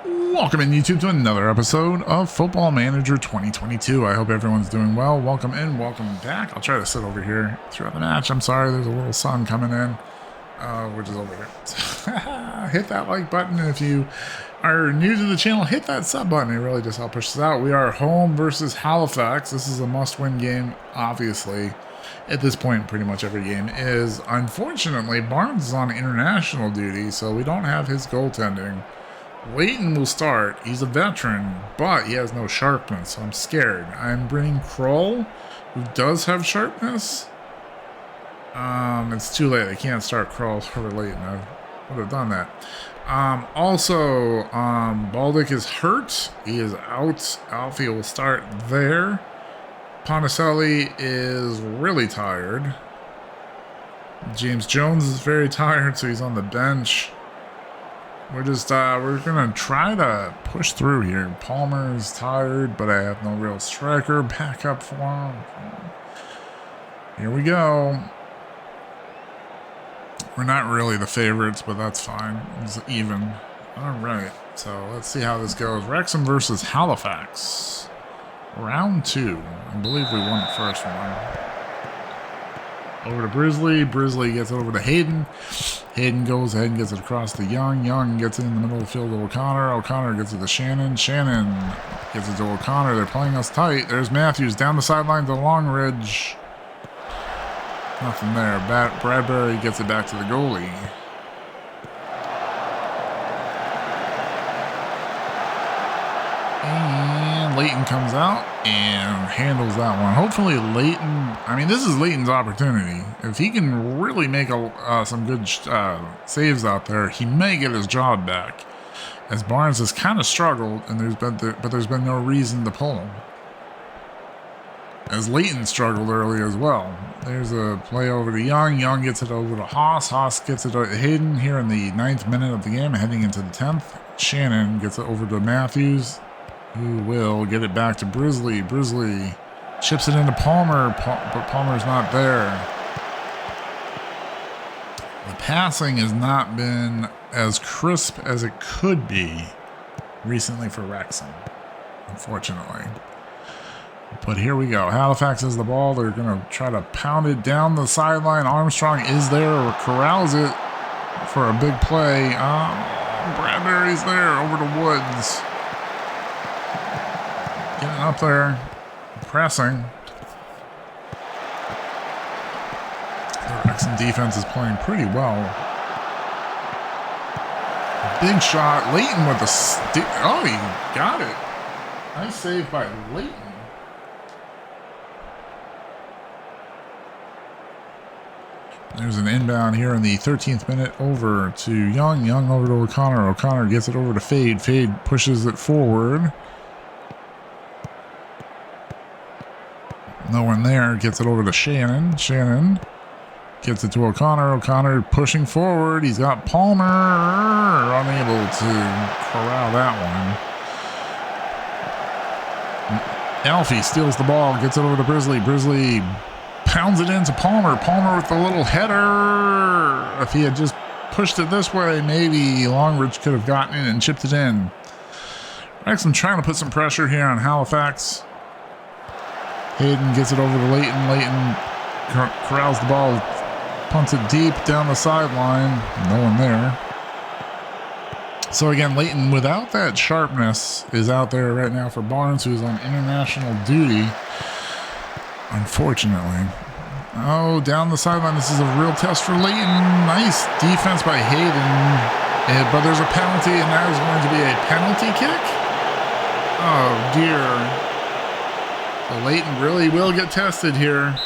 Welcome in YouTube to another episode of Football Manager 2022. I hope everyone's doing well. Welcome in, welcome back. I'll try to sit over here throughout the match. I'm sorry, there's a little sun coming in, which is over here. Hit that like button, and if you are new to the channel, hit that sub button. It really just helps push us out. We are home versus HALIFAX. This is a must-win game, obviously. At this point, pretty much every game is. Unfortunately, Barnes is on international duty, so we don't have his goaltending. Leighton will start. He's a veteran, but he has no sharpness, so I'm scared. I'm bringing Kroll, who does have sharpness. It's too late. I can't start Kroll over Leighton. I would have done that. Baldic is hurt. He is out. Alfie will start there. Ponticelli is really tired. James Jones is very tired, so he's on the bench. We're gonna try to push through here. Palmer is tired, but I have no real striker backup for him. Here we go. We're not really the favorites, but that's fine. It's even. All right, so let's see how this goes. Wrexham versus HALIFAX. Round 2. I believe we won the first one. Over to Brisley. Brisley gets it over to Hayden. Hayden goes ahead and gets it across to Young. Young gets it in the middle of the field to O'Connor. O'Connor gets it to Shannon. Shannon gets it to O'Connor. They're playing us tight. There's Matthews down the sideline to Longridge. Nothing there. Bradbury gets it back to the goalie. And Leighton comes out and handles that one. Hopefully Leighton, this is Leighton's opportunity. If he can really make some good saves out there, he may get his job back. As Barnes has kind of struggled, and there's been no reason to pull him. As Leighton struggled early as well. There's a play over to Young. Young gets it over to Haas. Haas gets it to Hayden here in the 9th minute of the game, heading into the 10th. Shannon gets it over to Matthews, who will get it back to Brisley. Brisley chips it into Palmer, but Palmer's not there. The passing has not been as crisp as it could be recently for Wrexham, unfortunately. But here we go. HALIFAX has the ball. They're going to try to pound it down the sideline. Armstrong is there, or corrals it for a big play. Bradbury's there over to Woods. Getting up there, pressing. The Wrexham defense is playing pretty well. Big shot. Leighton with the stick. Oh, he got it. Nice save by Leighton. There's an inbound here in the 13th minute over to Young. Young over to O'Connor. O'Connor gets it over to Fade. Fade pushes it forward. No one there. Gets it over to Shannon. Shannon gets it to O'Connor. O'Connor pushing forward. He's got Palmer. Unable to corral that one. Alfie steals the ball. Gets it over to Brisley. Brisley pounds it into Palmer. Palmer with the little header. If he had just pushed it this way, maybe Longridge could have gotten in and chipped it in. Wrexham trying to put some pressure here on HALIFAX. Hayden gets it over to Leighton. Leighton corrals the ball, punts it deep down the sideline. No one there. So again, Leighton, without that sharpness, is out there right now for Barnes, who's on international duty. Unfortunately. Oh, down the sideline. This is a real test for Leighton. Nice defense by Hayden. But there's a penalty, and that is going to be a penalty kick. Oh, dear. So Leighton really will get tested here.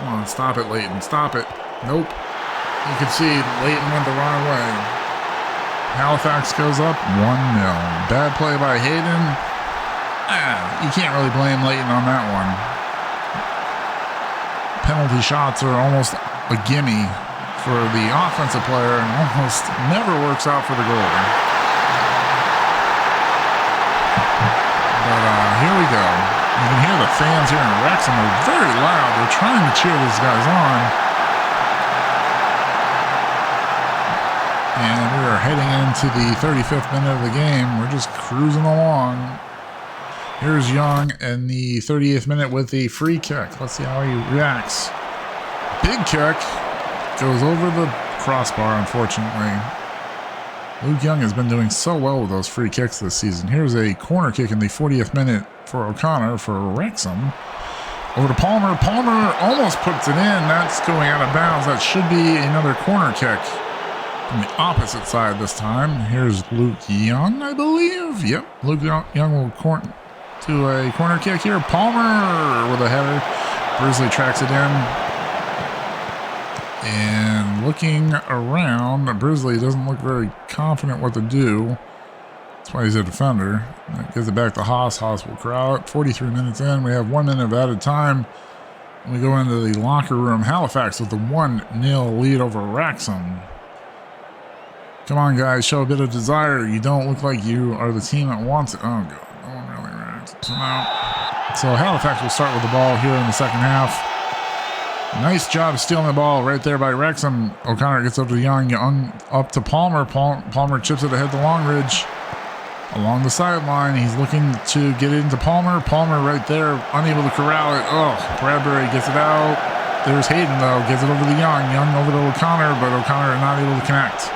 Come on, stop it, Leighton. Stop it. Nope. You can see Leighton went the wrong way. HALIFAX goes up 1-0. Bad play by Hayden. You can't really blame Leighton on that one. Penalty shots are almost a gimme for the offensive player and almost never works out for the goalie. But here we go. You can hear the fans here in Wrexham are very loud. They're trying to cheer these guys on. And we are heading into the 35th minute of the game. We're just cruising along. Here's Young in the 38th minute with a free kick. Let's see how he reacts. Big kick. Goes over the crossbar, unfortunately. Luke Young has been doing so well with those free kicks this season. Here's a corner kick in the 40th minute for O'Connor for Wrexham. Over to Palmer. Palmer almost puts it in. That's going out of bounds. That should be another corner kick from the opposite side this time. Here's Luke Young, I believe. Yep, Luke Young will to a corner kick here. Palmer with a header. Brisley tracks it in. And looking around, Brisley doesn't look very confident what to do. That's why he's a defender. Gives it back to Haas. Haas will corral it. 43 minutes in. We have 1 minute of added time. We go into the locker room. Halifax with the 1-0 lead over Wrexham. Come on, guys. Show a bit of desire. You don't look like you are the team that wants it. Oh, God. No one really reacts. So Halifax will start with the ball here in the second half. Nice job stealing the ball right there by Wrexham. O'Connor gets up to Young. Young up to Palmer. Palmer chips it ahead to Longridge. Along the sideline, he's looking to get it into Palmer. Palmer right there, unable to corral it. Oh, Bradbury gets it out. There's Hayden, though. Gets it over to Young. Young over to O'Connor, but O'Connor not able to connect.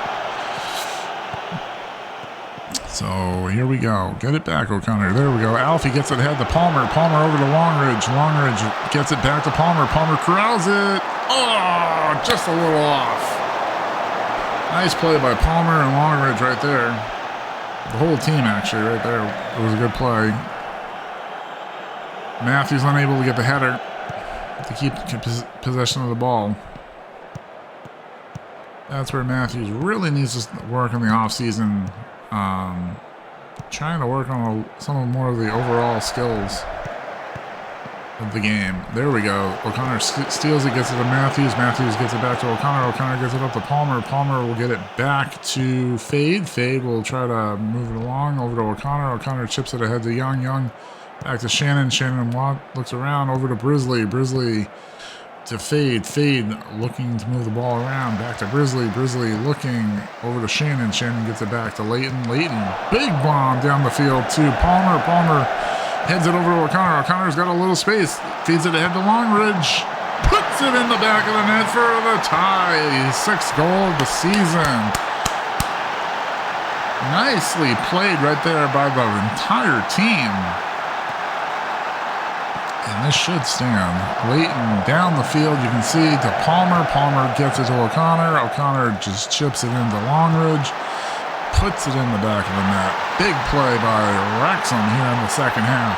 So here we go. Get it back, O'Connor. There we go. Alfie gets it ahead to Palmer. Palmer over to Longridge. Longridge gets it back to Palmer. Palmer corrals it. Oh, just a little off. Nice play by Palmer and Longridge right there. The whole team, actually, right there. It was a good play. Matthews unable to get the header to keep possession of the ball. That's where Matthews really needs to work in the offseason. Trying to work on some more of the overall skills of the game. There we go. O'Connor steals it, gets it to Matthews. Matthews gets it back to O'Connor. O'Connor gets it up to Palmer. Palmer will get it back to Fade. Fade will try to move it along over to O'Connor. O'Connor chips it ahead to Young. Young back to Shannon. Shannon looks around over to Brisley. Brisley to Fade. Fade looking to move the ball around. Back to Brisley. Brisley looking over to Shannon. Shannon gets it back to Leighton. Leighton, big bomb down the field to Palmer. Palmer heads it over to O'Connor. O'Connor's got a little space. Feeds it ahead to Longridge. Puts it in the back of the net for the tie. 6th goal of the season. Nicely played right there by the entire team. And this should stand. Leighton down the field, you can see, to Palmer. Palmer gets it to O'Connor. O'Connor just chips it into Longridge. Puts it in the back of the net. Big play by Wrexham here in the second half.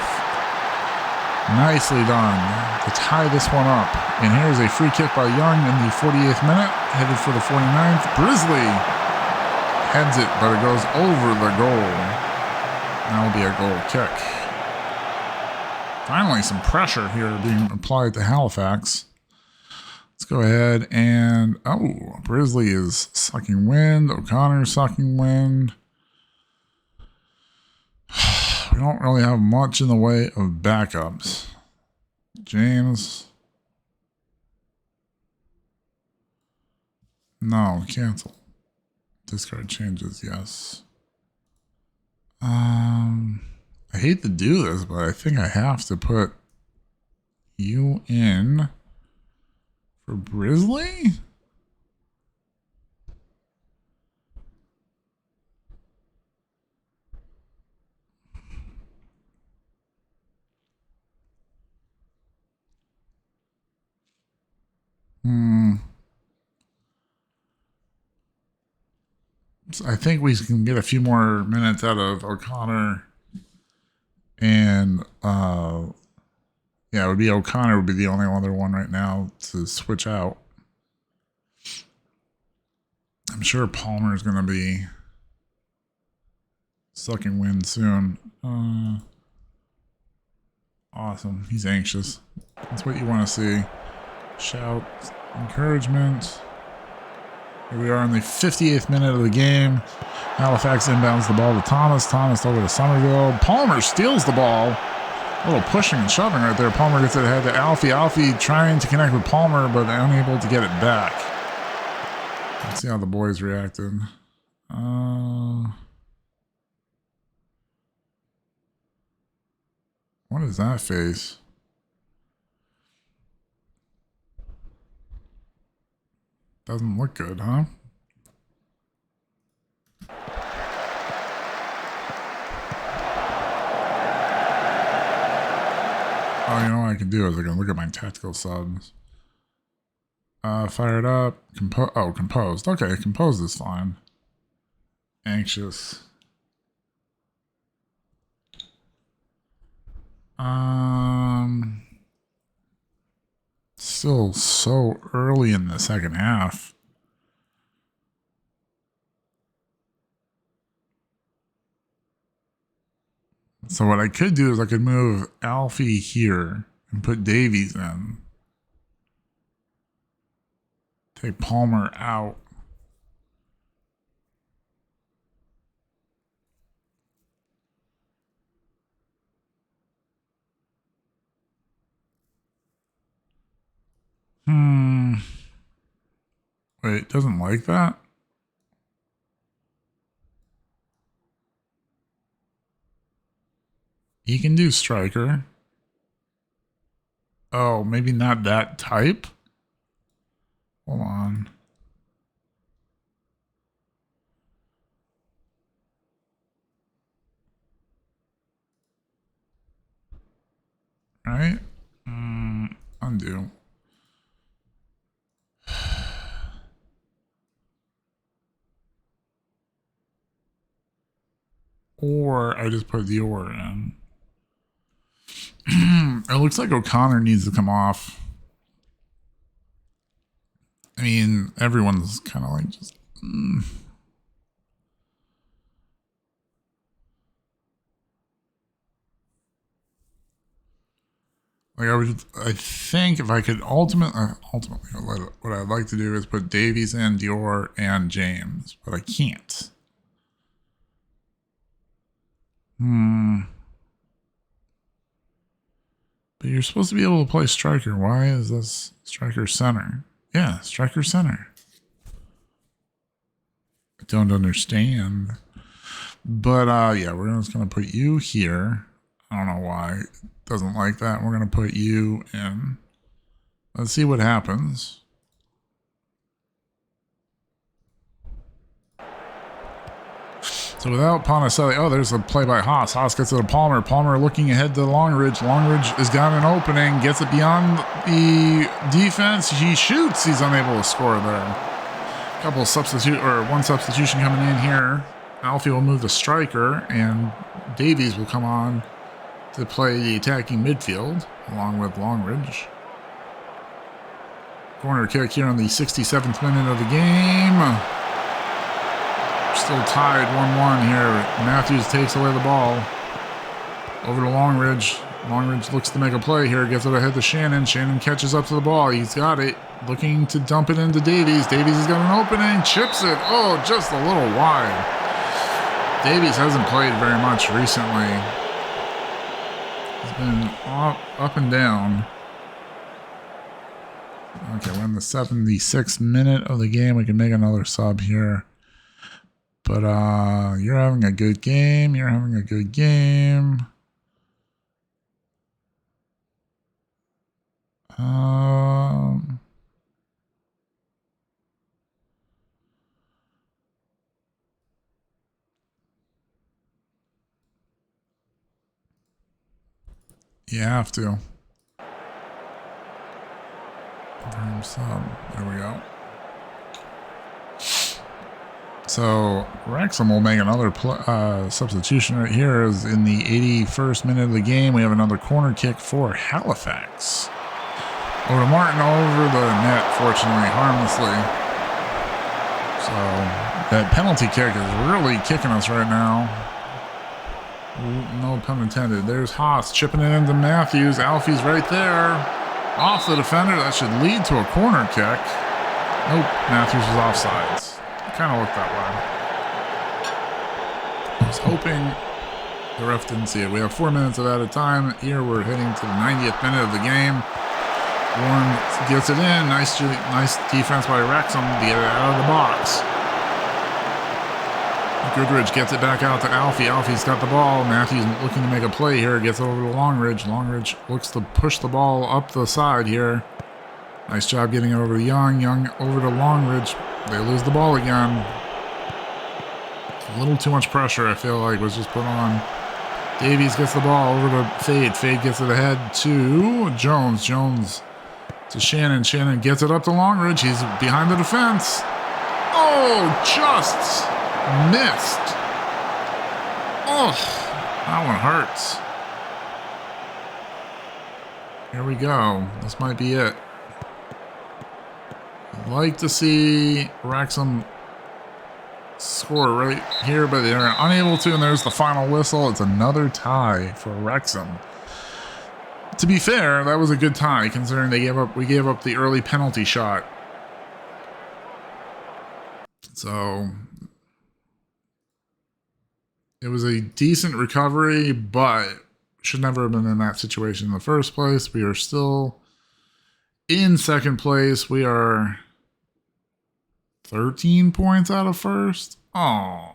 Nicely done to tie this one up. And here's a free kick by Young in the 48th minute. Headed for the 49th. Brisley heads it, but it goes over the goal. That'll be a goal kick. Finally, some pressure here being applied to Halifax. Let's go ahead and... Oh, Brisley is sucking wind. O'Connor's sucking wind. We don't really have much in the way of backups. James. No, cancel. Discard changes, yes. I hate to do this, but I think I have to put you in for Brisley? So I think we can get a few more minutes out of O'Connor. And, yeah, it would be O'Connor would be the only other one right now to switch out. I'm sure Palmer is going to be sucking wind soon. Awesome. He's anxious. That's what you want to see. Shout, encouragement. Here we are in the 58th minute of the game. Halifax inbounds the ball to Thomas. Thomas over to Somerville. Palmer steals the ball. A little pushing and shoving right there. Palmer gets it ahead to Alfie. Alfie trying to connect with Palmer, but unable to get it back. Let's see how the boys reacted. What is that face? Doesn't look good, huh? Oh, you know what I can do is I can look at my tactical subs. Fired up. Composed. Okay, composed is fine. Anxious. Still so early in the second half. So what I could do is I could move Alfie here and put Davies in. Take Palmer out. Wait, doesn't like that? He can do striker. Oh, maybe not that type? Hold on. Right? Undo. Or I just put the or in. It looks like O'Connor needs to come off. I mean, everyone's kind of like just... Like I think if I could ultimately, what I'd like to do is put Davies in, Dior, and James, but I can't. But you're supposed to be able to play striker. Why is this striker center? Yeah, striker center. I don't understand. But yeah, we're just gonna put you here. I don't know why it doesn't like that. We're gonna put you in. Let's see what happens. So without Ponticelli, oh, there's a play by Haas. Haas gets it to Palmer. Palmer looking ahead to Longridge. Longridge has got an opening, gets it beyond the defense. He shoots. He's unable to score there. One substitution coming in here. Alfie will move the striker, and Davies will come on to play the attacking midfield along with Longridge. Corner kick here on the 67th minute of the game. Still tied 1-1 here. Matthews takes away the ball. Over to Longridge. Longridge looks to make a play here. Gets it ahead to Shannon. Shannon catches up to the ball. He's got it. Looking to dump it into Davies. Davies has got an opening. Chips it. Oh, just a little wide. Davies hasn't played very much recently. He's been up and down. Okay, we're in the 76th minute of the game. We can make another sub here. But you're having a good game. You're having a good game. You have to. Sub. There we go. So WREXHAM will make another substitution right here. Is in the 81st minute of the game. We have another corner kick for Halifax. Over to Martin, over the net, fortunately, harmlessly. So that penalty kick is really kicking us right now. No pun intended. There's Haas chipping it into Matthews. Alfie's right there. Off the defender. That should lead to a corner kick. Nope, Matthews was offsides. Kind of looked that way. I was hoping the ref didn't see it. We have 4 minutes of added time. Here we're heading to the 90th minute of the game. Warren gets it in. Nice defense by WREXHAM to get it out of the box. Goodrich gets it back out to Alfie. Alfie's got the ball. Matthews looking to make a play here. Gets it over to Longridge. Longridge looks to push the ball up the side here. Nice job getting it over to Young. Young over to Longridge. They lose the ball again. A little too much pressure, I feel like, was just put on. Davies gets the ball over to Fade. Fade gets it ahead to Jones. Jones to Shannon. Shannon gets it up to Longridge. He's behind the defense. Oh, just missed. Oh, that one hurts. Here we go. This might be it. I'd like to see Wrexham score right here, but they're unable to, and there's the final whistle. It's another tie for Wrexham. To be fair, that was a good tie, considering we gave up the early penalty shot. So it was a decent recovery, but should never have been in that situation in the first place. We are still in second place. We are 13 points out of first. Oh.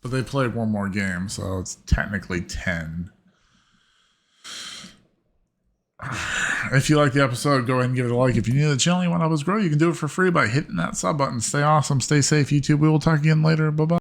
But they played one more game, so it's technically 10. If you like the episode, go ahead and give it a like. If you're new to the channel and you want to help us grow, you can do it for free by hitting that sub button. Stay awesome, stay safe, YouTube. We will talk again later. Bye-bye.